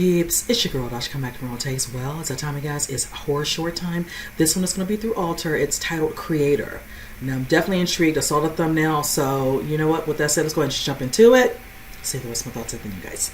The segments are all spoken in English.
peeps? It's your girl Dash. Come back to Real Takes. Well, it's that time, guys. It's horror short time. This one is going to be through Alter. It's titled Creator. Now, I'm definitely intrigued. I saw the thumbnail, so you know what? With that said, let's go ahead and jump into it. See the rest of my thoughts at the you guys.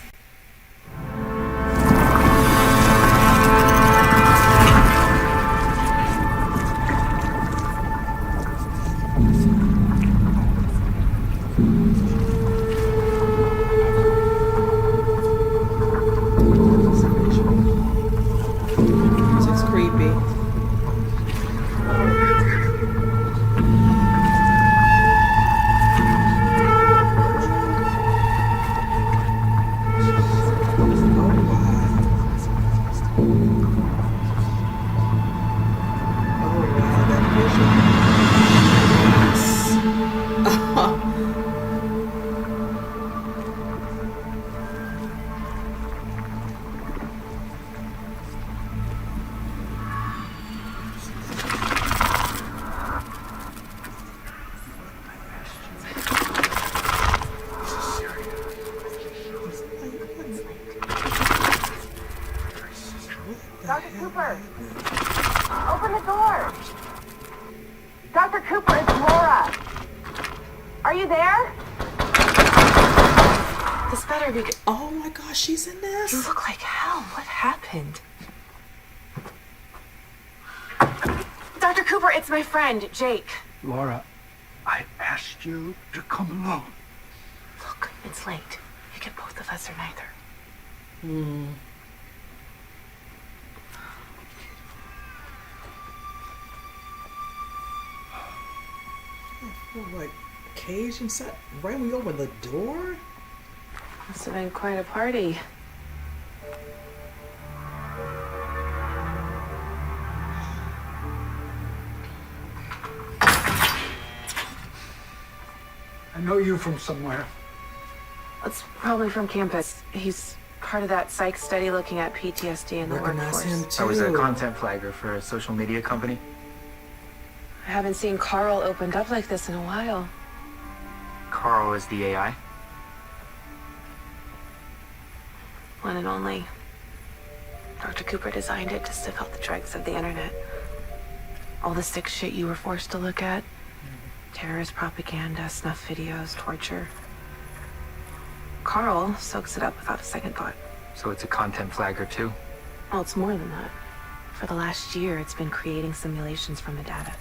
Dr. Cooper! Open the door! Dr. Cooper, it's Laura! Are you there? This better be good. Oh my gosh, she's in this? You look like hell. What happened? Dr. Cooper, it's my friend, Jake. Laura, I asked you to come alone. Look, it's late. You get both of us or neither. Like cage inside right when you open the door? Must have been quite a party. I know you from somewhere. It's probably from campus. He's part of that psych study looking at PTSD in the Recognize workforce. him too. I was a content flagger for a social media company. I haven't seen Carl opened up like this in a while. Carl is the AI. One and only. Dr. Cooper designed it to sift out the dregs of the internet. All the sick shit you were forced to look at. Terrorist propaganda, snuff videos, torture. Carl soaks it up without a second thought. So it's a content flagger too. Well, it's more than that. For the last year, it's been creating simulations from the data,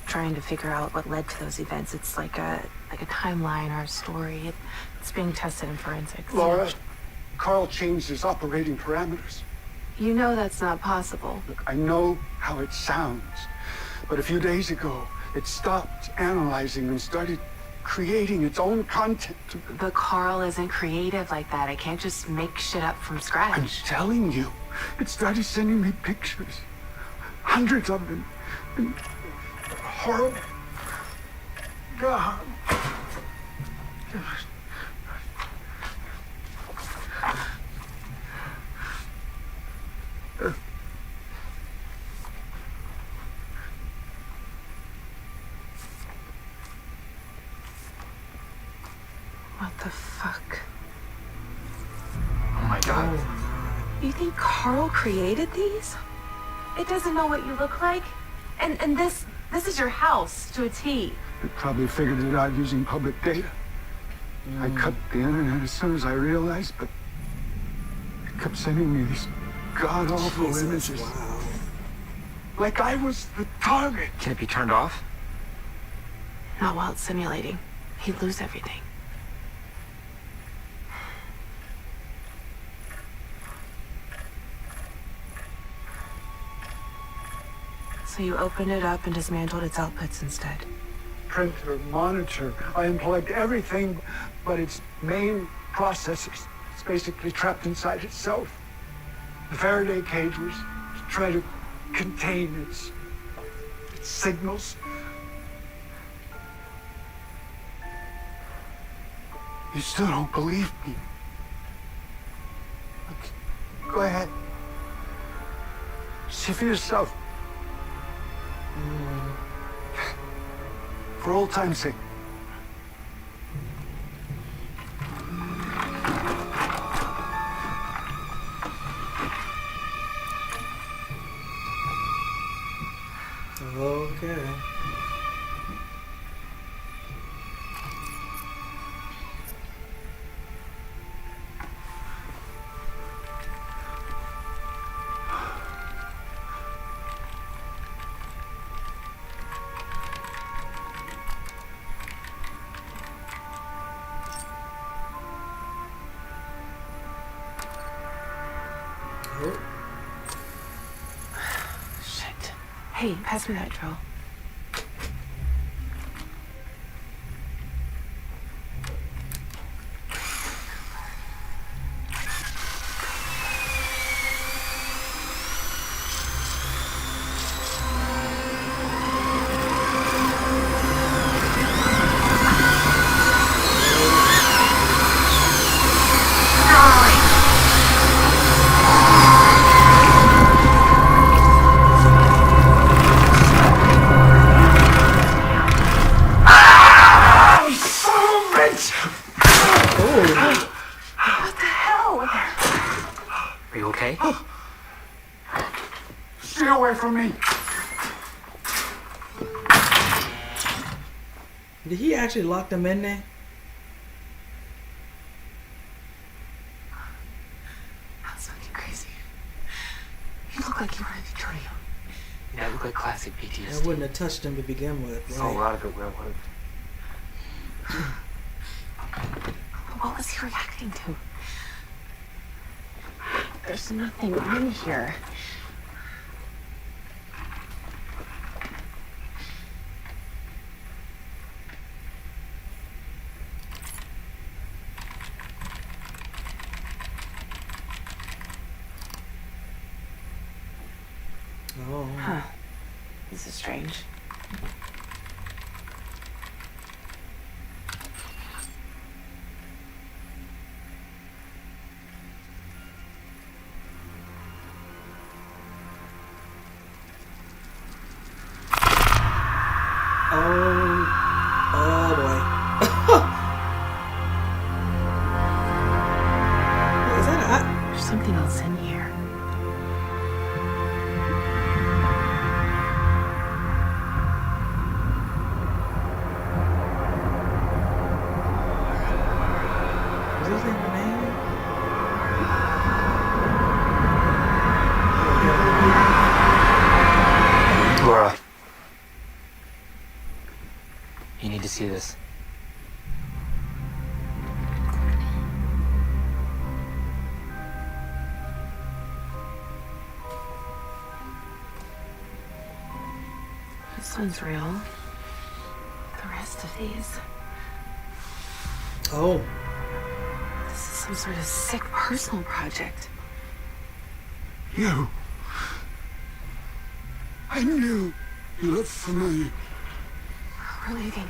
trying to figure out what led to those events. It's like a timeline or a story. It's being tested in forensics. Laura, Carl changed his operating parameters. You know that's not possible. Look, I know how it sounds, but a few days ago, it stopped analyzing and started creating its own content. But Carl isn't creative like that. I can't just make shit up from I'm scratch. telling you, it started sending me pictures. Hundreds of them. And horrible. God. What the fuck? Oh my god. You think Carl created these? It doesn't know what you look like? And this is your house to a T. It probably figured it out using public data. I cut the internet as soon as I realized, but it kept sending me these god-awful images. Wow. Like I was the target. Can it be turned off? Not while it's simulating. He'd lose everything. So you opened it up and dismantled its outputs instead. Printer, monitor. I unplugged everything but its main processors. It's basically trapped inside itself. The Faraday cage was to try to contain its signals. You still don't believe me. Look, go ahead. See for yourself. For old time's sake. Okay. Oh. Shit. Hey, pass me that drill. Oh. What the hell? Are you okay? Stay away from me. Did he actually lock them in there? That's fucking crazy. You look like you were in a dream. Yeah, it looked like classic I PTSD. wouldn't have touched him to begin with. Saw a Right? lot of it where I was. What was he reacting to? There's nothing in here. Oh. Huh. This is strange. Oh boy. Is that There's something else in here. is this thing name? Laura. You need to see this. This one's real. The rest of these. Oh. This is some sort of sick personal project. You. I knew you looked for me. We're leaving.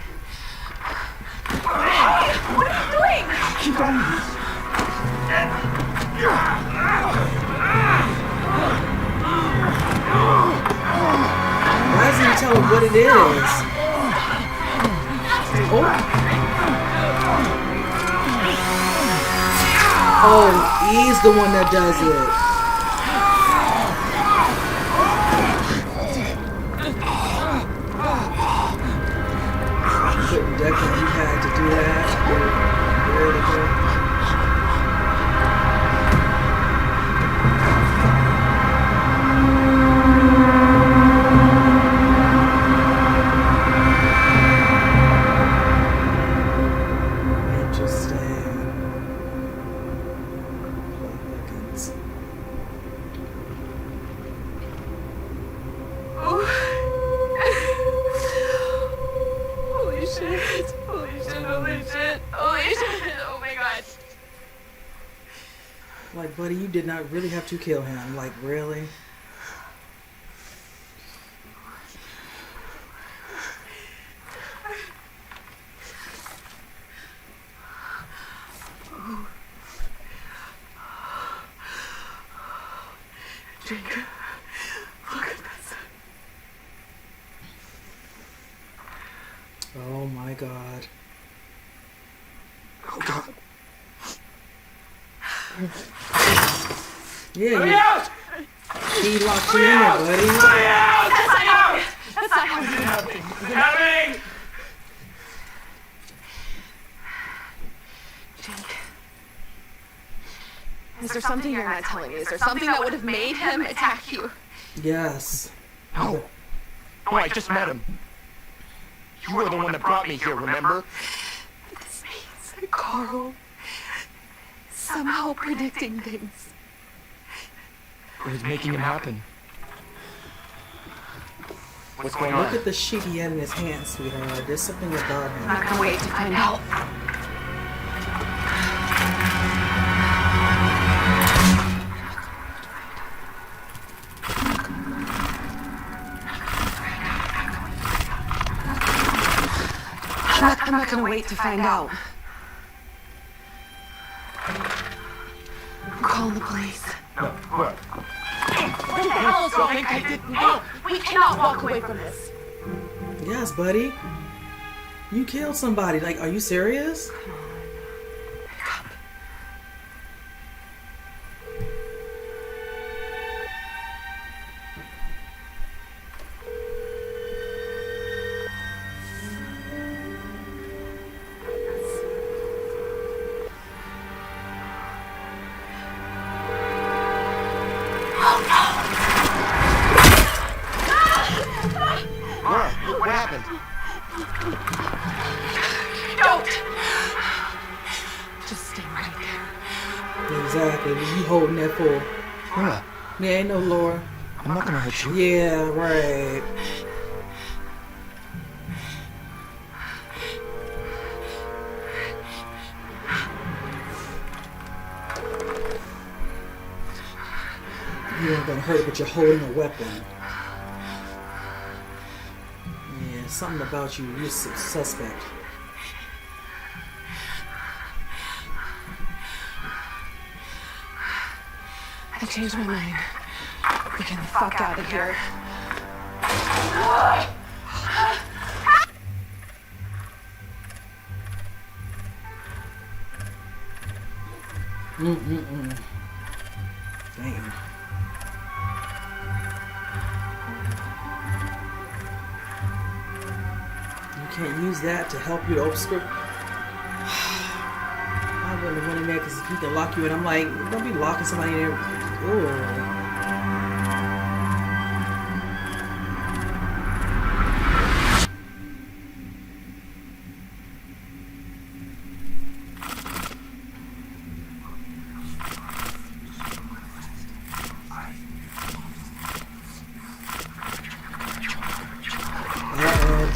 Hey! What are you doing? Keep on. Why doesn't he tell him what it is? Oh. Oh, he's the one that does it. Couldn't definitely you had to do that. Really good. Holy shit. Holy shit. Holy shit. Holy shit. Oh my god. Like, buddy, you did not really have to kill him. Like, really? Jacob, look at this. Oh my god. Oh God. Yeah, he locked you in there, buddy. That's not That's not how it happened. Happening! Jake. Is there something you're not telling me? Is there something that would have made him attack you? Yes. No. No, I just met him. You were the one that brought me here, remember? This means that Carl is somehow predicting things. It was making him happen. What's going Look on? at the sheet he had in his hand, sweetheart. There's something about I'm him. not gonna wait to find out. I'm not gonna wait to find out. I'm calling the police. No, what? What the hell is going on? I didn't. No, we cannot walk away from this. Yes, buddy. You killed somebody. Like, are you serious? Pick up. Laura, what happened? Don't! Just stay right there. Exactly. You holding that for? Laura, There ain't no Laura. I'm not gonna hurt you. Yeah, right. You ain't gonna hurt it, but you're holding a weapon. Yeah, something about you. You're suspect. I changed my mind. We're getting the fuck out of here. Damn. You can't use that to help you to obscure. I wouldn't have went in there because if he can lock you in, I'm like, don't be locking somebody in there. Ooh.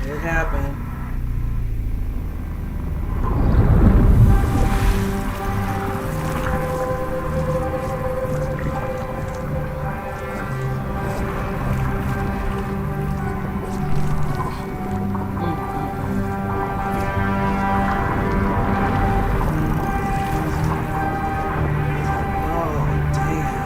It happened. Oh, damn.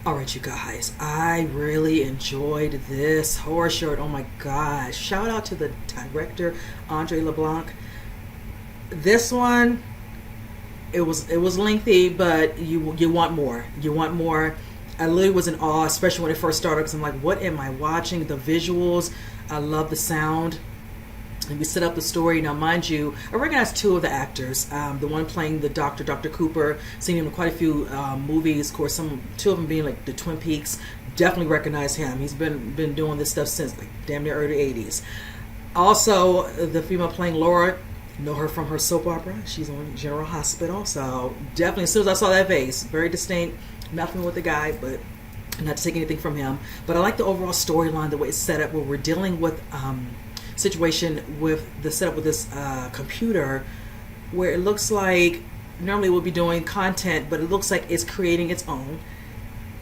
Alright, you guys, I really enjoyed this horror short. Oh my gosh. Shout out to the director, Andre LeBlanc. This one, it was lengthy, but you want more. You want more. I literally was in awe, especially when it first started, because I'm like, what am I watching? The visuals, I love the sound. And we set up the story. Now, mind you, I recognize two of the actors. The one playing the doctor, Dr. Cooper, seen him in quite a few movies. Of course, two of them being like the Twin Peaks. Definitely recognize him. He's been doing this stuff since like damn near early 80s. Also, the female playing Laura, know her from her soap opera. She's on General Hospital. So definitely, as soon as I saw that face, very distinct. Nothing with the guy, but not to take anything from him. But I like the overall storyline, the way it's set up, where we're dealing with situation with the setup with this computer, where it looks like normally would be doing content, but it looks like it's creating its own.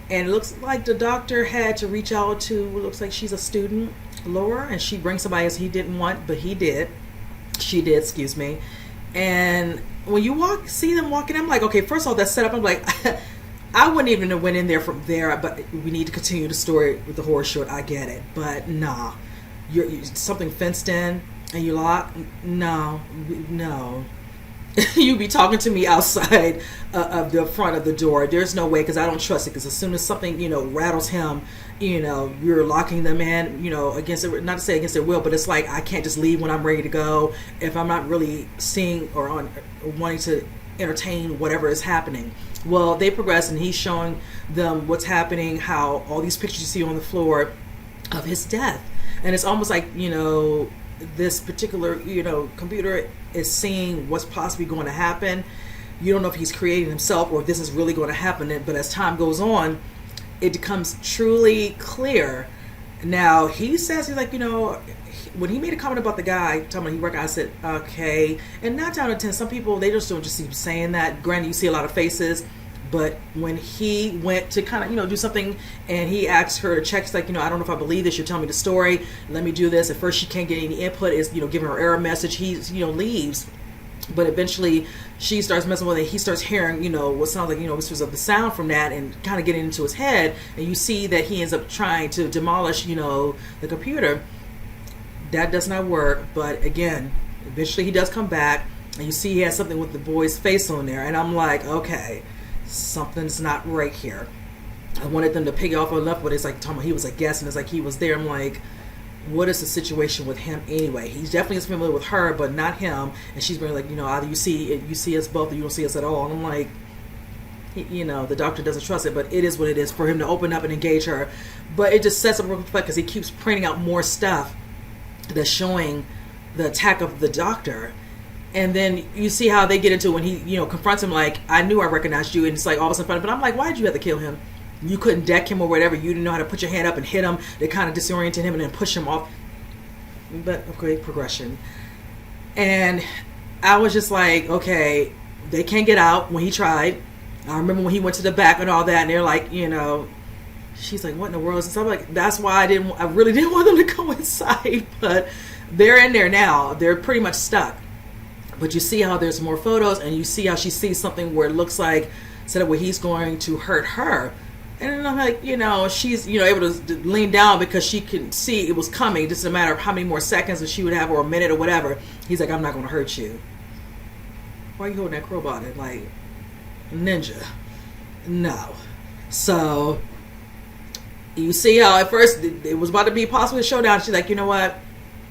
And it looks like the doctor had to reach out to, what looks like she's a student, Laura, and she brings somebody else he didn't want, but he did. She did, excuse me. And when you see them walking, I'm like, okay, first of all, that setup, I'm like, I wouldn't even have went in there from there, but we need to continue the story with the horror short. I get it. But nah, you're something fenced in and you lock? No. You be talking to me outside of the front of the door. There's no way, because I don't trust it. Because as soon as something, rattles him, you're locking them in, against it, not to say against their will, but it's like I can't just leave when I'm ready to go if I'm not really seeing or wanting to entertain whatever is happening. Well, they progress, and he's showing them what's happening, how all these pictures you see on the floor of his death, and it's almost like this particular computer is seeing what's possibly going to happen. You don't know if he's creating himself or if this is really going to happen, but as time goes on, it becomes truly clear. Now he says, he's like, when he made a comment about the guy talking about he worked out, I said, okay. And 9 times out of 10, some people, they just don't just keep saying that. Granted, you see a lot of faces, but when he went to kind of do something, and he asked her to check, it's like, I don't know if I believe this, you're telling me the story, let me do this. At first she can't get any input, is giving her error message. He leaves, but eventually she starts messing with it. He starts hearing what sounds like whispers of the sound from that, and kind of getting into his head, and you see that he ends up trying to demolish the computer. That does not work, but again, eventually he does come back, and you see he has something with the boy's face on there, and I'm like, okay, something's not right here. I wanted them to pig off enough, but it's like talking about he was a guest, and it's like he was there. I'm like, what is the situation with him anyway? He's definitely is familiar with her, but not him. And she's been like, either you see us both, or you don't see us at all. And I'm like, the doctor doesn't trust it, but it is what it is for him to open up and engage her. But it just sets up a reflect, because he keeps printing out more stuff that's showing the attack of the doctor. And then you see how they get into when he, confronts him, like, I knew I recognized you. And it's like all of a sudden, but I'm like, why did you have to kill him? You couldn't deck him or whatever. You didn't know how to put your hand up and hit him. They kind of disoriented him and then push him off. But okay, progression. And I was just like, okay, they can't get out when he tried. I remember when he went to the back and all that, and they're like, she's like, what in the world is this? I'm like, that's why I really didn't want them to go inside. But they're in there now. They're pretty much stuck. But you see how there's more photos, and you see how she sees something where it looks like set up where he's going to hurt her. And then I'm like, she's, able to lean down because she can see it was coming. Just a matter of how many more seconds that she would have, or a minute or whatever. He's like, I'm not going to hurt you. Why are you holding that crowbar? Like, ninja. No. So, you see how at first it was about to be possibly a showdown. She's like, you know what?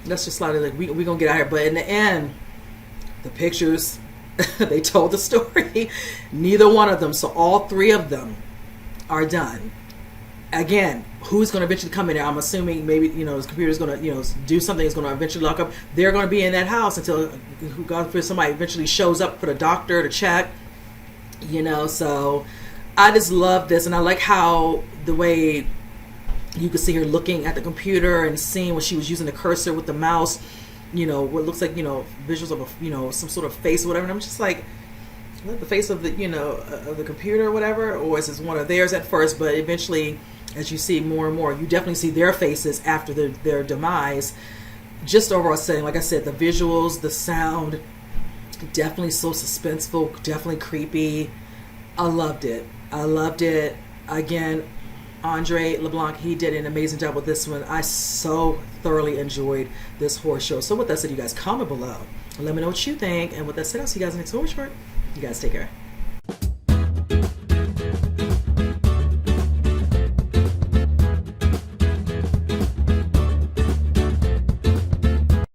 Let's just slide it. Like, we're going to get out here. But in the end, the pictures, they told the story. Neither one of them. So all 3 of them are done. Again, who's going to eventually come in there? I'm assuming maybe his computer's going to do something. It's going to eventually lock up. They're going to be in that house until God forbid somebody eventually shows up for the doctor to check. So I just love this, and I like how the way you could see her looking at the computer and seeing when she was using the cursor with the mouse. What looks like visuals of some sort of face or whatever. And I'm just like, is that the face of the of the computer or whatever, or is this one of theirs at first? But eventually, as you see more and more, you definitely see their faces after their demise. Just overall setting, like I said, the visuals, the sound, definitely so suspenseful, definitely creepy. I loved it. Again, Andre LeBlanc, he did an amazing job with this one. I so thoroughly enjoyed this horror show. So with that said, you guys comment below. Let me know what you think. And with that said, I'll see you guys in the next horror short. You guys take care.